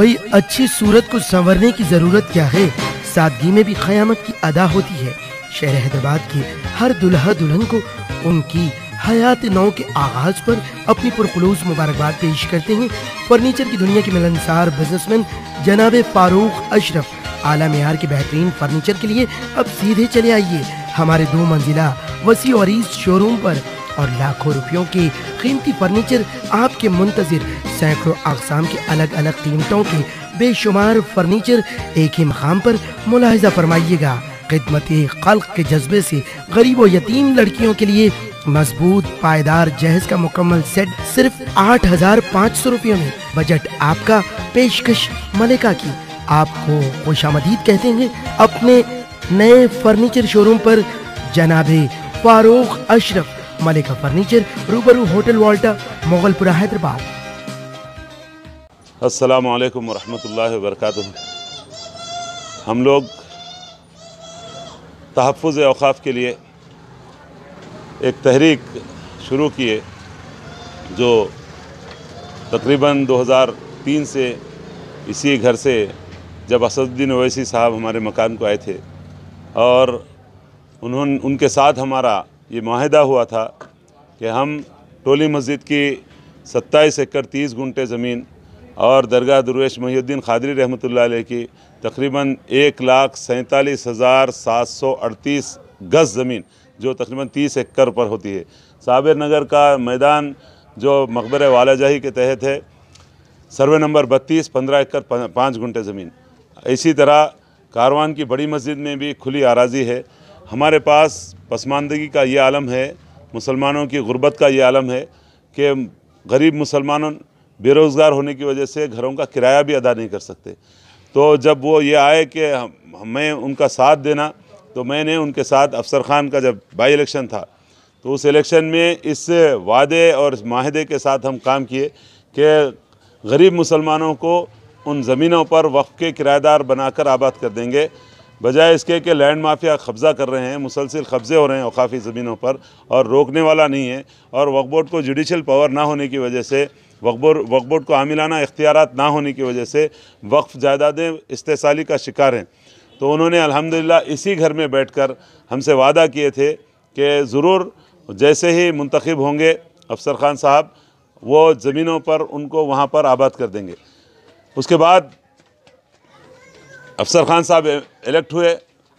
भाई अच्छी सूरत को संवरने की जरूरत क्या है, सादगी में भी क़यामत की अदा होती है। शहर हैदराबाद के हर दुल्हा दुल्हन को उनकी हयात नौ के आगाज पर अपनी पुरखुलूस मुबारकबाद पेश करते हैं फर्नीचर की दुनिया के मिलनसार बिजनेसमैन जनाब फारूक अशरफ। आला मेयार के बेहतरीन फर्नीचर के लिए अब सीधे चले आइए हमारे 2 मंजिला वसी और ईस्ट शोरूम पर, और लाखों रुपयों के कीमती फर्नीचर आपके मुंतजिर। सैकड़ों अक़साम के अलग अलग कीमतों के बेशुमार फर्नीचर एक ही मकाम पर मुलाहिजा फरमाइएगा। खिदमत-ए खल्क के जज्बे से गरीब और यतीम लड़कियों के लिए मजबूत पायदार जहेज का मुकम्मल सेट सिर्फ 8,500 रुपयों में। बजट आपका, पेशकश मलिका की। आपको खुशामदीद कहते हैं अपने नए फर्नीचर शोरूम पर जनाबे फारूक अशरफ। मलिका फर्नीचर, रूबरू होटल वाल्टा, मोगलपुरा, हैदराबाद। अस्सलामु अलैकुम वरहमतुल्लाहि वबरकातुहू। हम लोग तहफ़्फ़ुज़ औक़ाफ़ के लिए एक तहरीक शुरू किए जो तकरीबन 2003 से इसी घर से जब असदुद्दीन ओवैसी साहब हमारे मकान को आए थे और उनके साथ हमारा ये माहिदा हुआ था कि हम टोली मस्जिद की 27 एकड़ 30 गुंठे ज़मीन और दरगाह दुर्वेश मुहिउद्दीन क़ादरी रहमतुल्लाह अलैह की तकरीबन 1,47,738 गज़ ज़मीन जो तकरीबन 30 एकड़ पर होती है। साबिर नगर का मैदान जो मकबरे वालाजाही के तहत है, सर्वे नंबर 32, 15 एकड़ 5 गुंठे ज़मीन। इसी तरह कारवान की बड़ी मस्जिद में भी खुली आराज़ी है। हमारे पास पसमानदगी का ये आलम है, मुसलमानों की गुर्बत का ये आलम है कि गरीब मुसलमानों बेरोज़गार होने की वजह से घरों का किराया भी अदा नहीं कर सकते। तो जब वो ये आए कि हमें उनका साथ देना, तो मैंने उनके साथ अफसर ख़ान का जब बाई इलेक्शन था तो उस इलेक्शन में इस वादे और माहदे के साथ हम काम किए कि गरीब मुसलमानों को उन ज़मीनों पर वक्फ़ के किराएदार बनाकर आबाद कर देंगे, बजाय इसके कि लैंड माफिया कब्ज़ा कर रहे हैं, मुसलसिल कब्ज़े हो रहे हैं औक़ाफ़ी ज़मीनों पर और रोकने वाला नहीं है। और वक्फ़ बोर्ड को जुडिशल पावर ना होने की वजह से, वक्फ़ बोर्ड को आमिलाना इख्तियारात ना होने की वजह से वक्फ़ जायदादें इस्तेसाली का शिकार हैं। तो उन्होंने अल्हम्दुलिल्लाह इसी घर में बैठकर हमसे वादा किए थे कि ज़रूर जैसे ही मुंतखब होंगे अफसर ख़ान साहब, वो ज़मीनों पर उनको वहाँ पर आबाद कर देंगे। उसके बाद अफसर ख़ान साहब इलेक्ट हुए,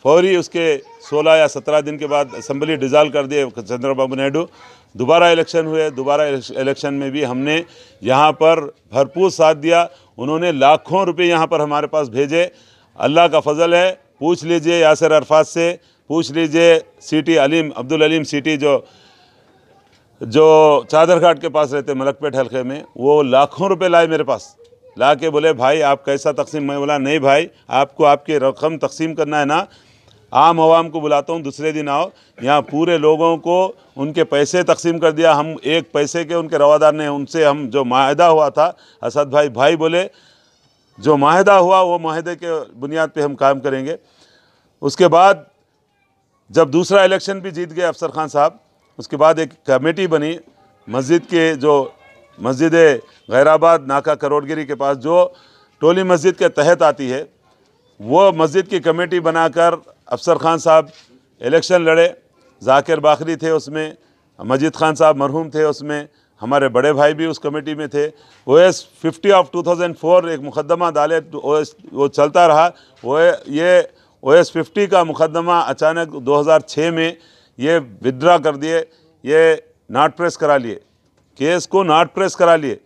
फौरी उसके 16 या 17 दिन के बाद असम्बली डिज़ाल्व कर दिए चंद्रबाबू नायडू। दोबारा इलेक्शन हुए, दोबारा इलेक्शन में भी हमने यहाँ पर भरपूर साथ दिया। उन्होंने लाखों रुपए यहाँ पर हमारे पास भेजे। अल्लाह का फ़ज़ल है, पूछ लीजिए यासिर अरफात से, पूछ लीजिए सिटी अब्दुल अलीम सिटी जो चादर घाट के पास रहते मलकपेट हल्के में, वो लाखों रुपए लाए मेरे पास, ला के बोले भाई आप कैसा तकसीम। मैं बोला नहीं भाई, आपको आपकी रकम तकसीम करना है ना, आम आवाम को बुलाता हूँ, दूसरे दिन आओ। यहाँ पूरे लोगों को उनके पैसे तकसीम कर दिया। हम एक पैसे के उनके रवादार ने, उनसे हम जो माहिदा हुआ था, असद भाई बोले जो माहिदा हुआ वो माहिदे के बुनियाद पे हम काम करेंगे। उसके बाद जब दूसरा इलेक्शन भी जीत गए अफसर ख़ान साहब, उसके बाद एक कमेटी बनी मस्जिद के, जो मस्जिद गैराबाद नाका करोड़गिरी के पास जो टोली मस्जिद के तहत आती है, वो मस्जिद की कमेटी बनाकर अफसर ख़ान साहब इलेक्शन लड़े। जाकिर बाखरी थे उसमें, मजीद ख़ान साहब मरहूम थे उसमें, हमारे बड़े भाई भी उस कमेटी में थे। OS 50 ऑफ 2004 एक मुकदमा डाले, वो चलता रहा। ये OS 50 का मुकदमा अचानक 2006 में ये विड्रा कर दिए, ये नॉट प्रेस करा लिए, केस को नॉट प्रेस करा लिए।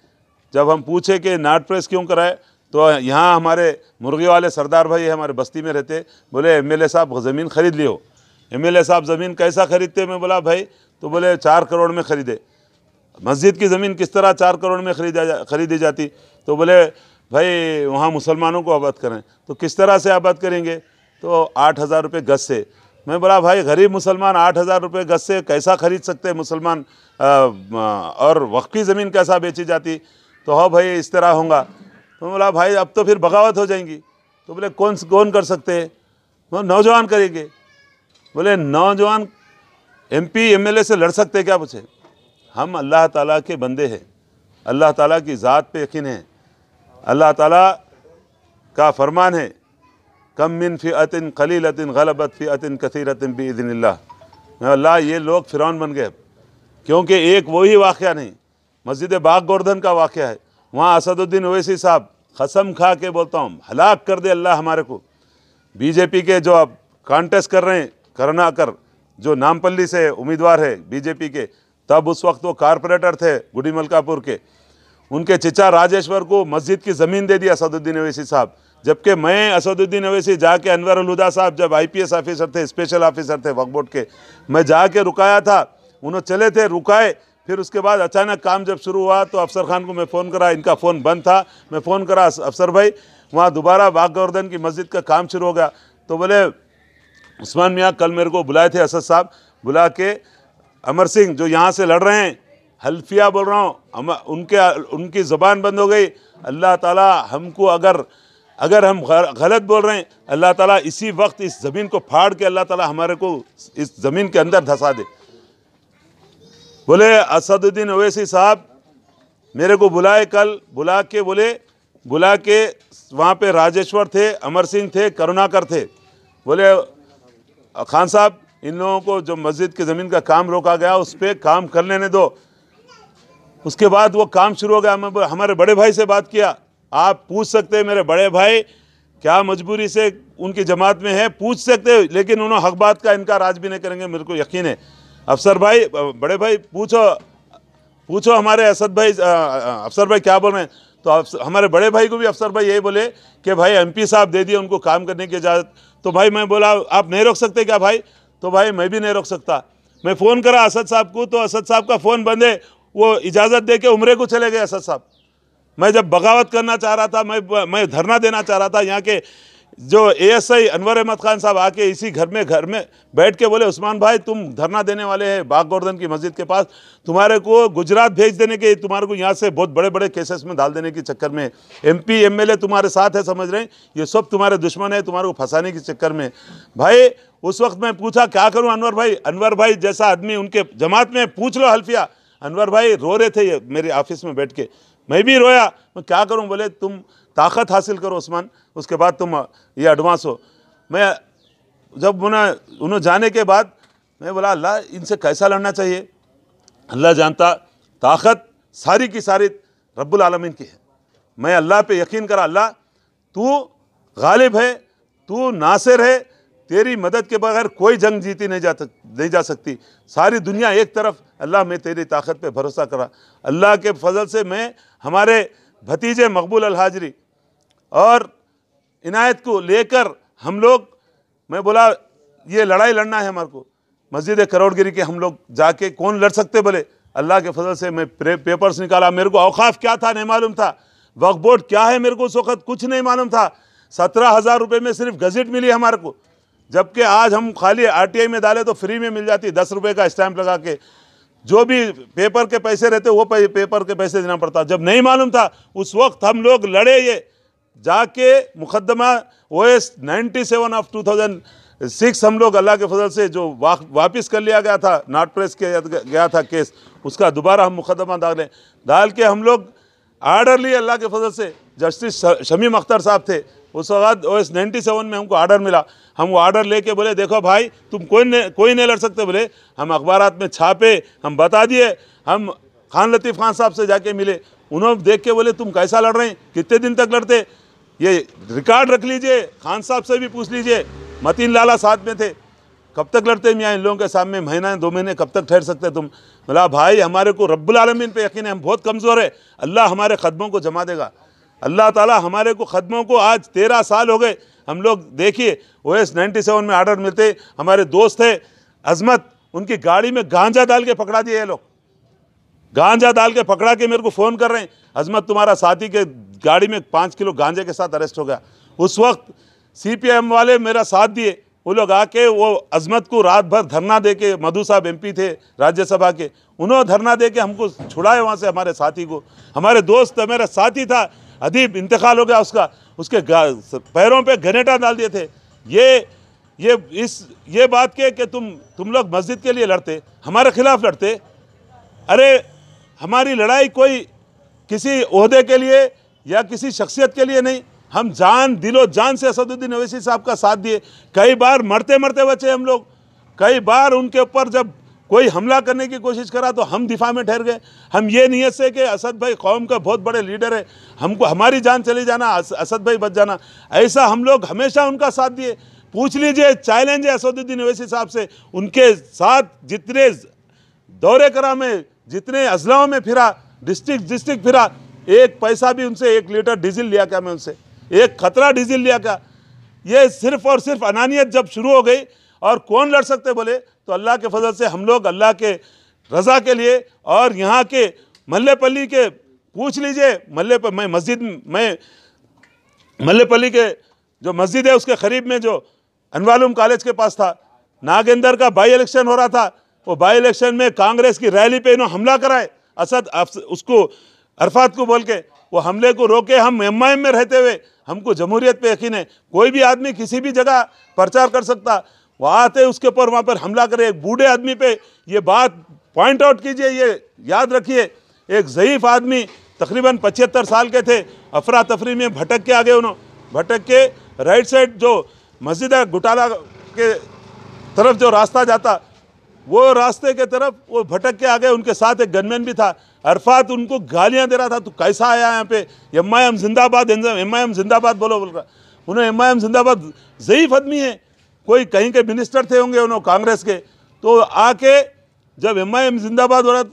जब हम पूछे कि नॉट प्रेस क्यों कराए, तो यहाँ हमारे मुर्गी वाले सरदार भाई हमारे बस्ती में रहते, बोले MLA साहब ज़मीन ख़रीद लियो। MLA साहब ज़मीन कैसा ख़रीदते? मैं बोला भाई, तो बोले 4 करोड़ में ख़रीदे। मस्जिद की ज़मीन किस तरह 4 करोड़ में ख़रीदी जाती? तो बोले भाई वहाँ मुसलमानों को आबाद करें। तो किस तरह से आबाद करेंगे? तो 8,000 रुपये गज़ से। मैं बोला भाई गरीब मुसलमान 8,000 रुपये गज़ से कैसा ख़रीद सकते हैं मुसलमान, और वक्फ़ी ज़मीन कैसा बेची जाती? तो हाँ भाई इस तरह होगा। तो बोला भाई अब तो फिर बगावत हो जाएंगी। तो बोले कौन कर सकते हैं? वो नौजवान करेंगे। बोले नौजवान MP MLA से लड़ सकते क्या? पूछे। हम अल्लाह ताला के बंदे हैं, अल्लाह ताला की ज़ात पे यकीन है। अल्लाह ताला का फरमान है, कम मिन फ़िअतिन क़लीलतिन ग़लबत फ़िअतिन कसीरतिन बिइज़्निल्लाह। अल्लाह ये लोग फ़िरौन बन गए, क्योंकि एक वही वाक़या नहीं, मस्जिद बाग गोवर्धन का वाक़या है। वहाँ असदुद्दीन ओवैसी साहब कसम खा के बोलता हूँ, हलाक कर दे अल्लाह हमारे को। बीजेपी के जो अब कॉन्टेस्ट कर रहे हैं करुणाकर, जो नामपल्ली से उम्मीदवार है बीजेपी के, तब उस वक्त वो कारपोरेटर थे गुड़ी मलकापुर के, उनके चिचा राजेश्वर को मस्जिद की ज़मीन दे दी असदुद्दीन ओवैसी साहब। जबकि मैं असदुद्दीन ओवैसी जाके अनवर उल हुदा साहब जब IPS ऑफिसर थे, स्पेशल ऑफिसर थे वक्फ बोर्ड के, मैं जाके रुकाया था, उन्होंने चले थे, रुकाए, फिर उसके बाद अचानक काम जब शुरू हुआ तो अफसर खान को मैं फ़ोन करा, इनका फ़ोन बंद था, मैं फ़ोन करा, अफसर भाई वहाँ दोबारा बाग गोवर्धन की मस्जिद का काम शुरू हो गया। तो बोले उस्मान मियाँ कल मेरे को बुलाए थे असद साहब, बुला के अमर सिंह जो यहाँ से लड़ रहे हैं, हल्फिया बोल रहा हूँ, उनकी ज़बान बंद हो गई। अल्लाह ताला हमको अगर हम गलत बोल रहे हैं, अल्लाह ताला इसी वक्त इस ज़मीन को फाड़ के अल्लाह ताला हमारे को इस ज़मीन के अंदर धंसा दे। बोले असदुद्दीन ओवैसी साहब मेरे को बुलाए कल, बुला के वहाँ पे राजेश्वर थे, अमर सिंह थे, करुणाकर थे। बोले खान साहब इन लोगों को जो मस्जिद की ज़मीन का काम रोका गया उस पर काम कर लेने दो। उसके बाद वो काम शुरू हो गया। मैं हमारे बड़े भाई से बात किया, आप पूछ सकते हैं मेरे बड़े भाई क्या मजबूरी से उनकी जमात में है, पूछ सकते, लेकिन उन्होंने हक बात का इनकार आज भी नहीं करेंगे, मेरे को यकीन है। अफसर भाई, बड़े भाई पूछो हमारे असद भाई, अफसर भाई क्या बोल रहे हैं। तो हमारे बड़े भाई को भी अफसर भाई यही बोले कि भाई MP साहब दे दिए उनको काम करने की इजाज़त। तो भाई मैं बोला आप नहीं रोक सकते क्या भाई? तो भाई मैं भी नहीं रोक सकता। मैं फ़ोन करा असद साहब को, तो असद साहब का फ़ोन बंद है, वो इजाज़त दे के उम्रे को चले गए असद साहब। मैं जब बगावत करना चाह रहा था, मैं धरना देना चाह रहा था, यहाँ के जो ASI अनवर अहमद खान साहब आके इसी घर में बैठ के बोले उस्मान भाई तुम धरना देने वाले हैं बाग गोवर्धन की मस्जिद के पास, तुम्हारे को गुजरात भेज देने के, तुम्हारे को यहाँ से बहुत बड़े बड़े केसेस में डाल देने के चक्कर में MP MLA तुम्हारे साथ है, समझ रहे हैं, ये सब तुम्हारे दुश्मन है, तुम्हारे को फंसाने के चक्कर में। भाई उस वक्त मैं पूछा क्या करूँ अनवर भाई जैसा आदमी उनके जमात में, पूछ लो हल्फिया। अनवर भाई रो रहे थे ये मेरे ऑफिस में बैठ के, मैं भी रोया। मैं क्या करूं? बोले तुम ताकत हासिल करो उस्मान, उसके बाद तुम ये एडवांस हो। मैं जब उन्होंने जाने के बाद मैं बोला अल्लाह इनसे कैसा लड़ना चाहिए। अल्लाह जानता, ताकत सारी की सारी रब्बुल आलमीन की है। मैं अल्लाह पे यकीन करा, अल्लाह तू गालिब है, तू नासिर है, तेरी मदद के बगैर कोई जंग जीती नहीं जा सकती। सारी दुनिया एक तरफ, अल्लाह मैं तेरी ताकत पे भरोसा करा। अल्लाह के फजल से मैं हमारे भतीजे मकबूल अल हाजरी और इनायत को लेकर हम लोग, मैं बोला ये लड़ाई लड़ना है हमारे को, मस्जिद करोड़गिरी के हम लोग जाके कौन लड़ सकते? बोले अल्लाह के फजल से मैं पेपर्स निकाला, मेरे को औकाफ क्या था नहीं मालूम था, वक्फ बोर्ड क्या है मेरे को उस वक्त कुछ नहीं मालूम था। 17,000 रुपये में सिर्फ गज़ेट मिली हमारे को, जबकि आज हम खाली RTI में डाले तो फ्री में मिल जाती, 10 रुपये का स्टैंप लगा के। जो भी पेपर के पैसे रहते वो पेपर के पैसे देना पड़ता। जब नहीं मालूम था उस वक्त हम लोग लड़े, ये जाके मुकदमा OS 97 ऑफ 2006 हम लोग अल्लाह के फजल से जो वापस कर लिया गया था, नॉट प्रेस किया गया था केस, उसका दोबारा हम मुकदमा डाल के हम लोग आर्डर लिए अल्लाह के फजल से। जस्टिस शमीम अख्तर साहब थे उस वक्त, OS 97 में हमको आर्डर मिला। हम वो आर्डर लेके बोले देखो भाई तुम कोई नहीं लड़ सकते। बोले हम अखबारात में छापे, हम बता दिए, हम खान लतीफ़ खान साहब से जाके मिले, उन्होंने देख के बोले तुम कैसा लड़ रहे हैं, कितने दिन तक लड़ते, ये रिकॉर्ड रख लीजिए, खान साहब से भी पूछ लीजिए। मतीन लाला साथ में थे, कब तक लड़ते मियाँ इन लोगों के सामने, महीना 2 महीने कब तक ठहर सकते तुम? बोला भाई हमारे को रब्बुल आलमीन पे यकीन है, हम बहुत कमज़ोर है, अल्लाह हमारे कदमों को जमा देगा। अल्लाह ताला हमारे को कदमों को, आज 13 साल हो गए हम लोग, देखिए OS 97 में आर्डर मिलते, हमारे दोस्त थे अजमत, उनकी गाड़ी में गांजा डाल के पकड़ा दिए ये लोग, गांजा डाल के पकड़ा के मेरे को फ़ोन कर रहे हैं, अजमत तुम्हारा साथी के गाड़ी में 5 किलो गांजे के साथ अरेस्ट हो गया। उस वक्त CPM वाले मेरा साथ दिए, वो लोग आके वो अजमत को रात भर धरना दे के, मधु साहब MP थे राज्यसभा के, उन्होंने धरना दे के हमको छुड़ाए वहाँ से, हमारे साथी को। हमारे दोस्त मेरा साथी था अदीब, इंतकाल हो गया उसका, उसके पैरों पे ग्रेनेडा डाल दिए थे। ये बात के कि तुम लोग मस्जिद के लिए लड़ते, हमारे खिलाफ लड़ते। अरे हमारी लड़ाई कोई किसी ओहदे के लिए या किसी शख्सियत के लिए नहीं, हम जान दिलो जान से असदुद्दीन ओवैसी साहब का साथ दिए। कई बार मरते मरते बचे हम लोग, कई बार उनके ऊपर जब कोई हमला करने की कोशिश करा तो हम दिफा में ठहर गए। हम ये नीयत से कि असद भाई कौम का बहुत बड़े लीडर है, हमको हमारी जान चली जाना, असद भाई बच जाना, ऐसा हम लोग हमेशा उनका साथ दिए। पूछ लीजिए, चैलेंज है असदुद्दीन ओवैसी साहब से, उनके साथ जितने दौरे करा मैं, जितने अजलाओं में फिरा, डिस्ट्रिक्ट फिरा, एक पैसा भी उनसे 1 लीटर डीजल लिया क्या मैं उनसे, एक खतरा डीजल लिया क्या? ये सिर्फ और सिर्फ अनानियत जब शुरू हो गई और कौन लड़ सकते बोले तो अल्लाह के फजल से हम लोग अल्लाह के रज़ा के लिए और यहाँ के मल्लेपल्ली के पूछ लीजिए, मल्लेपल्ली के जो मस्जिद है उसके करीब में जो अनवालुम कॉलेज के पास था, नागेंदर का बाई इलेक्शन हो रहा था, वो बाई इलेक्शन में कांग्रेस की रैली पे इन्होंने हमला कराए, असद उसको अरफात को बोल के वो हमले को रोके। हम एमआईएम में रहते हुए हमको जमहूरियत पे यकीन है, कोई भी आदमी किसी भी जगह प्रचार कर सकता, वहाँ आते उसके ऊपर वहाँ पर हमला करे। एक बूढ़े आदमी पे ये बात पॉइंट आउट कीजिए, ये याद रखिए, एक ज़ईफ़ आदमी तकरीबन 75 साल के थे, अफरा तफरी में भटक के आ गए, उन्होंने भटक के राइट साइड जो मस्जिद है गुटाला के तरफ जो रास्ता जाता, वो रास्ते के तरफ वो भटक के आ गए। उनके साथ एक गनमैन भी था। अरफात उनको गालियां दे रहा था, तू कैसा आया यहाँ पे, एमआईएम जिंदाबाद, एमआईएम जिंदाबाद बोलो बोल रहा। उन्हें एमआईएम जिंदाबाद, ज़ईफ़ आदमी है, कोई कहीं के मिनिस्टर थे होंगे उन्होंने कांग्रेस के, तो आके जब एमआईएम जिंदाबाद हो रहा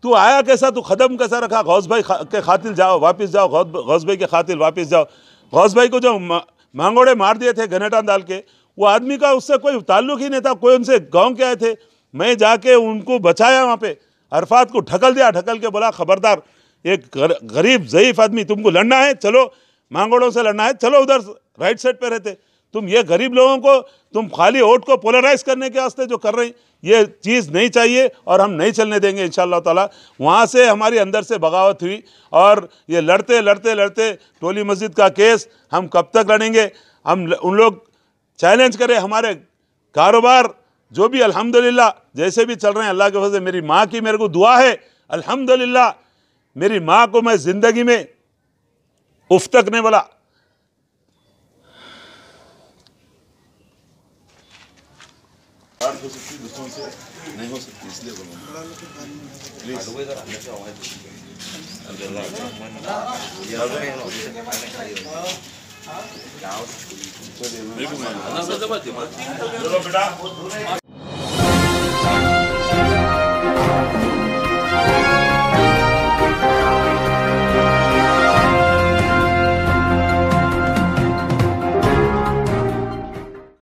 तू आया कैसा, तू ख़त्म कैसा रखा, गौस भाई के खातिल जाओ वापस जाओ, गौस भाई के खातिल वापस जाओ। गौस भाई को जो मांगोड़े मार दिए थे घनेटान डाल के, वो आदमी का उससे कोई ताल्लुक ही नहीं था, कोई उनसे गाँव के आए थे, मैं जाके उनको बचाया वहाँ पे। अरफात को ढकल दिया, ढकल के बोला खबरदार, एक गरीब ज़ईफ़ आदमी, तुमको लड़ना है चलो, मांगोड़ों से लड़ना है चलो, उधर राइट साइड पे रहते तुम, ये गरीब लोगों को तुम खाली वोट को पोलराइज करने के वास्ते जो कर रही, ये चीज़ नहीं चाहिए और हम नहीं चलने देंगे इंशाअल्लाह ताला। वहाँ से हमारी अंदर से बगावत हुई और ये लड़ते लड़ते लड़ते टोली मस्जिद का केस हम कब तक लड़ेंगे? हम उन लोग चैलेंज करें, हमारे कारोबार जो भी अल्हम्दुलिल्लाह जैसे भी चल रहे हैं अल्लाह के फज़ल से, मेरी माँ की मेरे को दुआ है अल्हम्दुलिल्लाह, मेरी माँ को मैं ज़िंदगी में उफ तक नहीं बोला। दूसरों से नहीं हो सकती, इसलिए बोलूँगा।